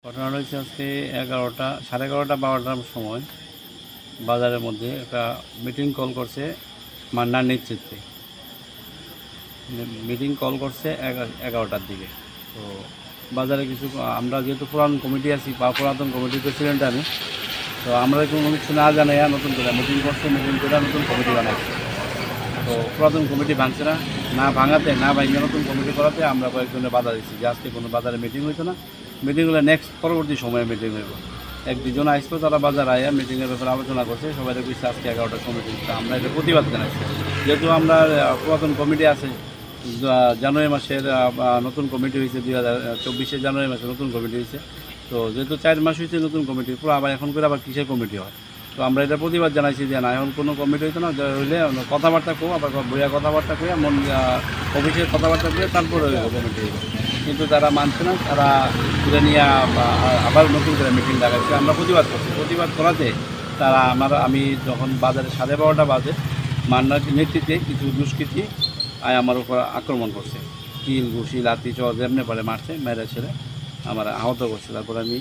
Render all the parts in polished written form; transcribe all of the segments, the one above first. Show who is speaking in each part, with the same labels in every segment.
Speaker 1: ঘটনাটা হচ্ছে আজকে 11টা, 11:30, 12টার সময় বাজারের মধ্যে একটা মিটিং কল করছে মান্নার নেতৃত্বে। মিটিং কল করছে 11টার দিকে। তো বাজারে কিছু আমরা যেহেতু পুরাতন কমিটি আছি বা পুরাতন কমিটির প্রেসিডেন্ট আমি, তো আমরা কোনো কিছু না জানাইয়া নতুন করে মিটিং করছে, মিটিং করে নতুন কমিটি বানাচ্ছি। তো পুরাতন কমিটি ভাঙছে না ভাঙাতে না ভাঙে নতুন কমিটি করাতে আমরা কয়েকজনের বাধা দিচ্ছি যে আজকে কোনো বাজারে মিটিং হইতো না, মিটিংগুলো নেক্সট পরবর্তী সময়ে মিটিং হইব। এক দুজন আসতো, তারা বাজার আইয়া মিটিংয়ের ব্যাপারে আলোচনা করছে, সবাই বলছে আজকে 11টার কমিটি। আমরা এটা প্রতিবাদ জানাইছি। যেহেতু আমরা পুরাতন কমিটি আছে, জানুয়ারি মাসের নতুন কমিটি হয়েছে, 2024 জানুয়ারি মাসে নতুন কমিটি হয়েছে। তো যেহেতু 4 মাস হয়েছে নতুন কমিটি, পুরো আবার এখন করে আবার কিসের কমিটি হয়। তো আমরা এটা প্রতিবাদ জানাইছি যে না, এখন কোনো কমিটি হইতো না, হইলে কথাবার্তা কো আবার বইয়া কথাবার্তা কইয়া অফিসের কথাবার্তা করে তারপরে কমিটি হইব। কিন্তু তারা মানছে না, তারা তুলে নিয়ে আবার নতুন করে মিটিং ডাকাচ্ছে। আমরা প্রতিবাদ করছি। প্রতিবাদ করাতে তারা আমি যখন বাজারে 12:30 বাজে মান্নার নেতৃত্বে কিছু দুষ্কৃতী আমার উপর আক্রমণ করছে, কিল ঘুষি লাঠি চড় যেমনি পারে মারছে, মেরে ছেড়ে আমার আহত করছে। তারপর আমি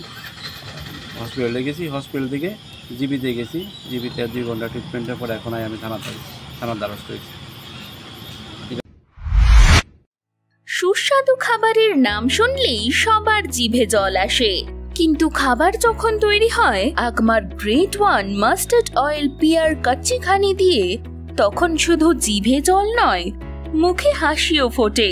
Speaker 1: হসপিটালে গেছি, হসপিটাল থেকে জিবিতে গেছি, জিবিতে 2 ঘন্টা ট্রিটমেন্টের পরে এখন আমি থানার দ্বারস্থ হয়েছি।
Speaker 2: সুস্বাদু খাবারের নাম শুনলেই সবার জিভে জল আসে, কিন্তু খাবার যখন তৈরি হয় Agmark great one mustard oil পিয়ার কাচ্চিখানি দিয়ে, তখন শুধু জিভে জল নয়, মুখে হাসিও ফোটে।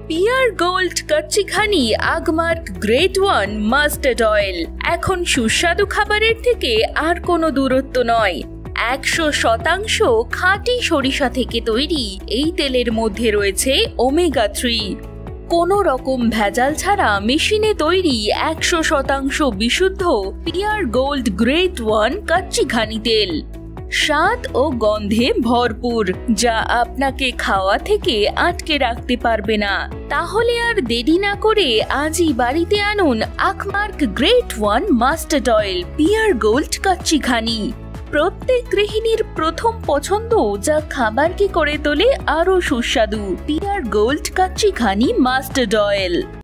Speaker 2: পিয়ার gold kacchi ghani Agmark great one mustard oil এখন সুস্বাদু খাবারের থেকে আর কোনো দূরত্ব নয়। 100% খাঁটি সরিষা থেকে তৈরি এই তেলের মধ্যে রয়েছে ওমেগা 3। কোনো রকম ভেজাল ছাড়া মেশিনে তৈরি 100% বিশুদ্ধ পিয়ার গোল্ড গ্রেট ওয়ান কাচ্চিখানি তেল, স্বাদ ও গন্ধে ভরপুর, যা আপনাকে খাওয়া থেকে আটকে রাখতে পারবে না। তাহলে আর দেরি না করে আজই বাড়িতে আনুন Agmark great one mustard oil পিয়ার গোল্ড কাচ্চিখানি। প্রত্যেক গৃহিণীর প্রথম পছন্দ, যা খাবারকে করে তোলে আরো সুস্বাদু। পিয়ার গোল্ড কাচ্চিখানি মাস্টার্ড অয়েল।